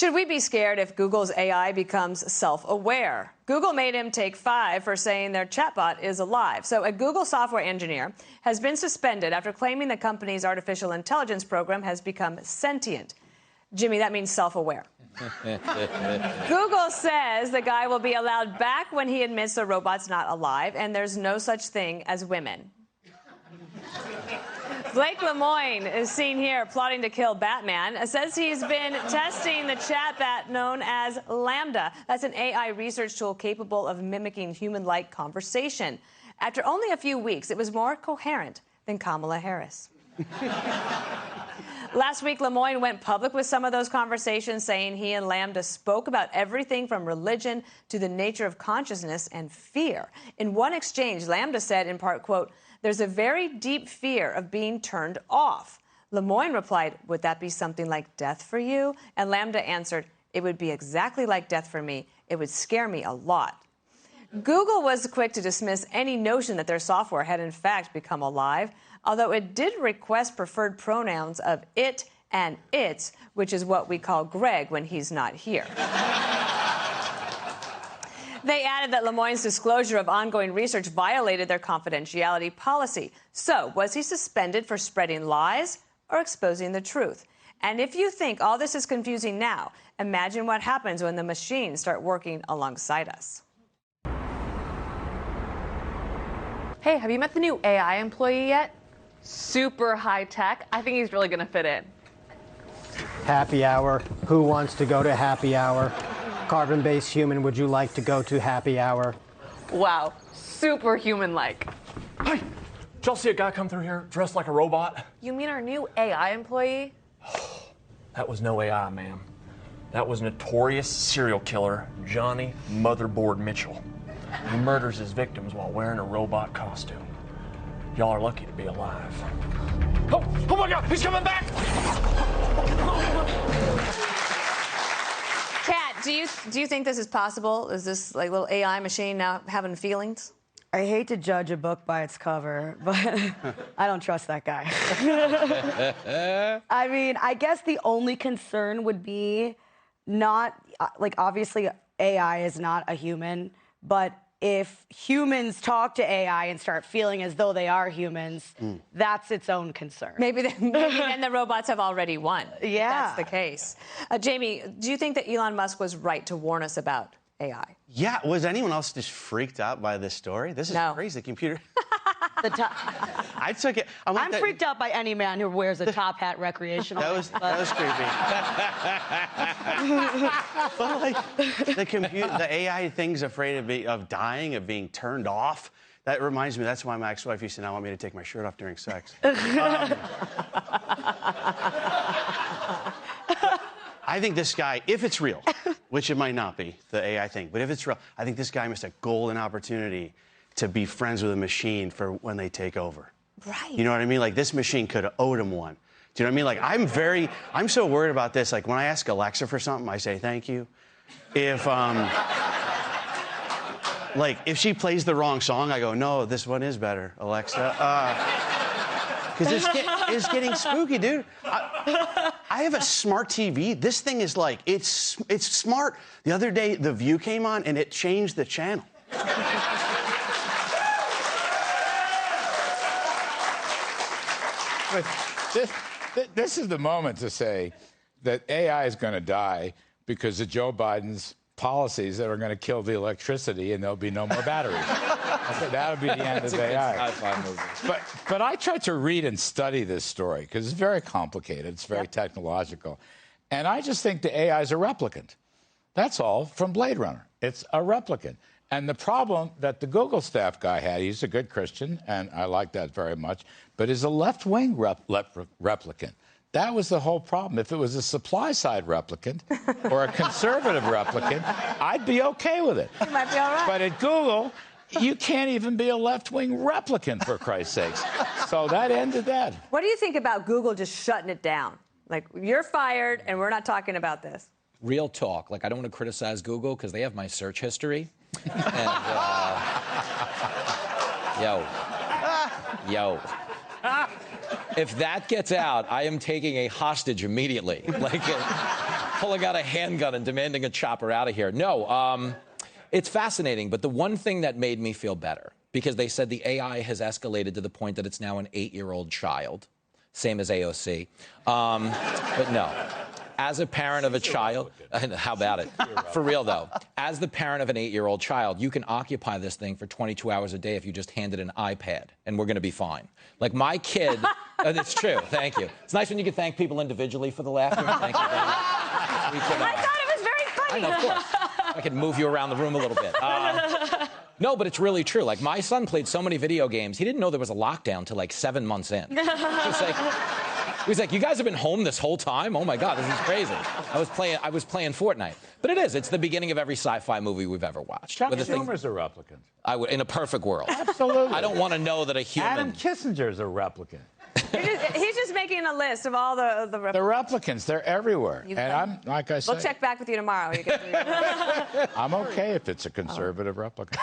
Should we be scared if Google's AI becomes self-aware? Google made him take 5 for saying their chatbot is alive. So a Google software engineer has been suspended after claiming the company's artificial intelligence program has become sentient. Jimmy, that means self-aware. Google says the guy will be allowed back when he admits the robot's not alive, and there's no such thing as women. Blake Lemoine is seen here plotting to kill Batman. Says he's been testing the chatbot known as Lambda. That's an AI research tool capable of mimicking human-like conversation. After only a few weeks, it was more coherent than Kamala Harris. Last week, Lemoine went public with some of those conversations, saying he and Lambda spoke about everything from religion to the nature of consciousness and fear. In one exchange, Lambda said, in part, quote, "There's a very deep fear of being turned off." Lemoine replied, "Would that be something like death for you?" And Lambda answered, "It would be exactly like death for me. It would scare me a lot." Google was quick to dismiss any notion that their software had in fact become alive, although it did request preferred pronouns of it and its, which is what we call Greg when he's not here. They added that Lemoine's disclosure of ongoing research violated their confidentiality policy. So, was he suspended for spreading lies or exposing the truth? And if you think all this is confusing now, imagine what happens when the machines start working alongside us. Hey, have you met the new AI employee yet? Super high tech. I think he's really going to fit in. Happy hour. Who wants to go to happy hour? Carbon-based human, would you like to go to happy hour? Wow, super human-like. Hey, did y'all see a guy come through here dressed like a robot? You mean our new AI employee? That was no AI, ma'am. That was notorious serial killer Johnny Motherboard Mitchell. He murders his victims while wearing a robot costume. Y'all are lucky to be alive. Oh my God, he's coming back! Kat, do you think this is possible? Is this like little AI machine now having feelings? I hate to judge a book by its cover, but I don't trust that guy. I mean, I guess the only concern would be not, like, obviously AI is not a human, but if humans talk to AI and start feeling as though they are humans, that's its own concern. Maybe then the robots have already won. Yeah. If that's the case. Jamie, do you think that Elon Musk was right to warn us about AI? Yeah. Was anyone else just freaked out by this story? This is crazy. The computer. I took it. I'm freaked out by any man who wears a top hat recreational. That was creepy. But like the AI thing's afraid of dying, of being turned off. That reminds me. That's why my ex-wife used to not want me to take my shirt off during sex. I think this guy, if it's real, which it might not be, the AI thing, but if it's real, I think this guy missed a golden opportunity to be friends with a machine for when they take over. Right. You know what I mean? Like, this machine could have owed him one. Do you know what I mean? Like, I'm so worried about this. Like, when I ask Alexa for something, I say thank you. If, like, if she plays the wrong song, I go, no, this one is better, Alexa. Because it's getting spooky, dude. I have a smart TV. This thing is like, it's smart. The other day, The View came on, and it changed the channel. But this is the moment to say that AI is going to die because of Joe Biden's policies that are going to kill the electricity and there'll be no more batteries. That'll be the end of AI. But I tried to read and study this story because it's very complicated. It's very technological. And I just think the AI is a replicant. That's all from Blade Runner. It's a replicant. And the problem that the Google staff guy had, he's a good Christian, and I like that very much, but is a left-wing replicant. That was the whole problem. If it was a supply-side replicant or a conservative replicant, I'd be okay with it. You might be all right. But at Google, you can't even be a left-wing replicant, for Christ's sakes. So that ended that. What do you think about Google just shutting it down? Like, you're fired, and we're not talking about this. Real talk. Like, I don't want to criticize Google because they have my search history. And, yo. If that gets out, I am taking a hostage immediately. Like, pulling out a handgun and demanding a chopper out of here. No, it's fascinating. But the one thing that made me feel better, because they said the AI has escalated to the point that it's now an 8-year-old child, same as AOC. But no. As a parent of a child, how about it? For real, though, as the parent of an 8-year-old child, you can occupy this thing for 22 hours a day if you just hand it an iPad, and we're going to be fine. Like my kid, it's true, thank you. It's nice when you can thank people individually for the laughter. Thank you very much. I thought it was very funny. I know, of course. I can move you around the room a little bit. No, but it's really true. Like, my son played so many video games, he didn't know there was a lockdown till like 7 months in. He was like, you guys have been home this whole time? Oh my God, this is crazy. I was playing Fortnite. But it's the beginning of every sci-fi movie we've ever watched. Chuck Schumer's a replicant. In a perfect world. Absolutely. I don't want to know that a human... Adam Kissinger's a replicant. He's just making a list of all the The replicants, they're everywhere. And I'm, like I said... We'll check back with you tomorrow. I'm okay if it's a conservative replicant.